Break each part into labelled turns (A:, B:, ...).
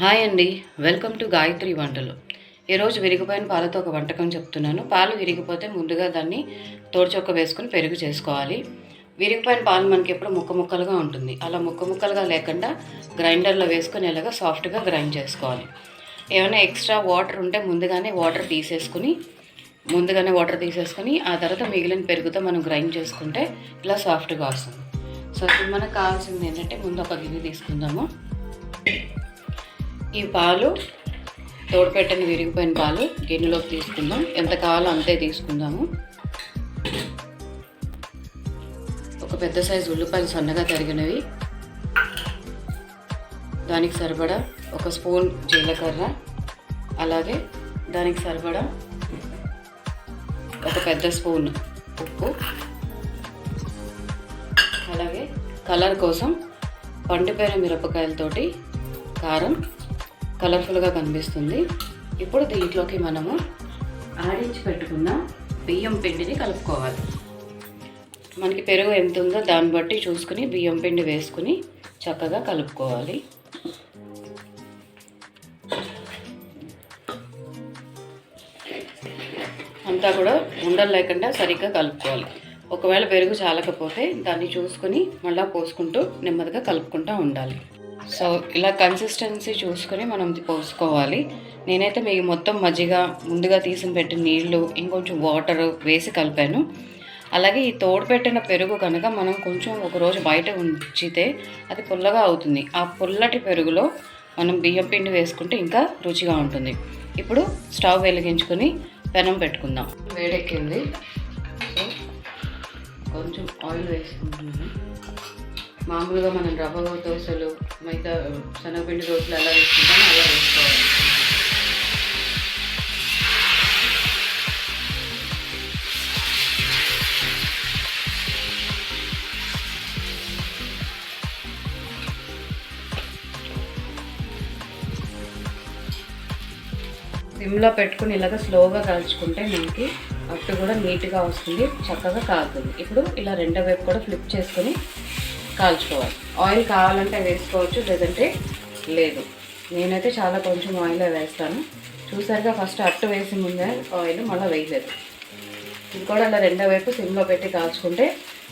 A: Hi అండి, welcome to Gayatri వంటలు. ఈరోజు విరిగిపోయిన పాలతో ఒక వంటకం చెప్తున్నాను. పాలు విరిగిపోతే ముందుగా దాన్ని తోడుచొక్క వేసుకుని పెరుగు చేసుకోవాలి. విరిగిపోయిన పాలు మనకి ఎప్పుడు ముక్క ముక్కలుగా ఉంటుంది. అలా ముక్క ముక్కలుగా లేకుండా గ్రైండర్లో వేసుకొని ఇలాగా సాఫ్ట్గా గ్రైండ్ చేసుకోవాలి. ఏమైనా ఎక్స్ట్రా వాటర్ ఉంటే ముందుగానే వాటర్ తీసేసుకుని ఆ తర్వాత మిగిలిన పెరుగుతో మనం గ్రైండ్ చేసుకుంటే ఇలా సాఫ్ట్గా వస్తుంది. సో ఇప్పుడు మనకు కావాల్సింది ఏంటంటే ముందు ఒక గిన్నె తీసుకుందాము. ఈ పాలు తోడుపెట్టని విరిగిపోయిన పాలు గిన్నెలోకి తీసుకుందాం. ఎంత కావాలో అంతే తీసుకుందాము. ఒక పెద్ద సైజు ఉల్లిపాయలు సన్నగా తరిగినవి, దానికి సరిపడా ఒక స్పూన్ జీలకర్ర, అలాగే దానికి సరిపడా ఒక పెద్ద స్పూన్ ఉప్పు, అలాగే కలర్ కోసం పండిపోయిన మిరపకాయలతోటి కారం కలర్ఫుల్గా కనిపిస్తుంది. ఇప్పుడు దీంట్లోకి మనము ఆడించి పెట్టుకున్న బియ్యం పిండిని కలుపుకోవాలి. మనకి పెరుగు ఎంత ఉందో దాన్ని బట్టి చూసుకుని బియ్యం పిండి వేసుకుని చక్కగా కలుపుకోవాలి. అంతా కూడా ఉండలు లేకుండా సరిగ్గా కలుపుకోవాలి. ఒకవేళ పెరుగు చాలకపోతే దాన్ని చూసుకుని మళ్ళీ పోసుకుంటూ నెమ్మదిగా కలుపుకుంటూ ఉండాలి. సో ఇలా కన్సిస్టెన్సీ చూసుకొని మనం పోసుకోవాలి. నేనైతే మీకు మొత్తం మజ్జిగ, ముందుగా తీసి పెట్టిన నీళ్లు, ఇంకొంచెం వాటర్ వేసి కలిపాను. అలాగే ఈ తోడుపెట్టిన పెరుగు కనుక మనం కొంచెం ఒకరోజు బయట ఉంచితే అది పుల్లగా అవుతుంది. ఆ పుల్లటి పెరుగులో మనం బియ్యం పిండి వేసుకుంటే ఇంకా రుచిగా ఉంటుంది. ఇప్పుడు స్టవ్ వెలిగించుకొని పెనం పెట్టుకుందాం. వేడెక్కింది. సో కొంచెం ఆయిల్ వేసుకుంటున్నాను. మామూలుగా మనం రవ్వ దోశలు, మిగతా శనగపిండి దోశలు ఎలా వేసుకుంటామో అలా వేసుకోవాలి. సిమ్లో పెట్టుకుని ఇలాగ స్లోగా కాల్చుకుంటే మనకి అట్టు కూడా నీట్గా వస్తుంది, చక్కగా కాలుతుంది. ఇప్పుడు ఇలా రెండో వైపు కూడా ఫ్లిప్ చేసుకొని కాల్చుకోవాలి. ఆయిల్ కావాలంటే వేసుకోవచ్చు, లేదంటే లేదు. నేనైతే చాలా కొంచెం ఆయిలే వేస్తాను. చూసారుగా, ఫస్ట్ అట్టు వేసి ముందే ఆయిల్ మళ్ళీ వేయలేదు. ఇది కూడా ఇలా రెండో వైపు సిమ్లో పెట్టి కాల్చుకుంటే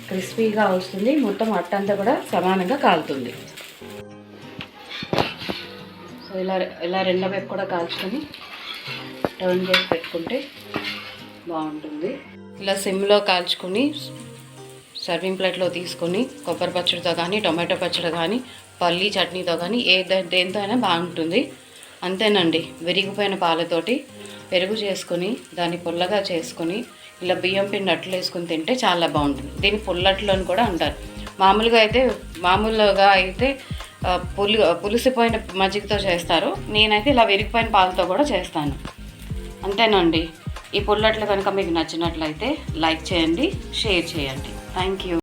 A: క్రిస్పీగా వస్తుంది. మొత్తం అట్టంతా కూడా సమానంగా కాలుతుంది. సో ఇలా రెండో వైపు కూడా కాల్చుకొని టర్న్ చేసి పెట్టుకుంటే బాగుంటుంది. ఇలా సిమ్లో కాల్చుకొని సర్వింగ్ ప్లేట్లో తీసుకొని కొబ్బరి పచ్చడితో కానీ, టొమాటో పచ్చడి కానీ, పల్లీ చట్నీతో కానీ దేంతో అయినా బాగుంటుంది. అంతేనండి, విరిగిపోయిన పాలతోటి పెరుగు చేసుకొని దాన్ని పుల్లగా చేసుకొని ఇలా బియ్యం పిండి అట్లు వేసుకొని తింటే చాలా బాగుంటుంది. దీన్ని పుల్లట్లు అని కూడా అంటారు. మామూలుగా అయితే పులిసిపోయిన మజ్జిగతో చేస్తారు. నేనైతే ఇలా విరిగిపోయిన పాలతో కూడా చేస్తాను. అంతేనండి. ఈ పుల్లట్లు కనుక మీకు నచ్చినట్లయితే లైక్ చేయండి, షేర్ చేయండి. Thank you.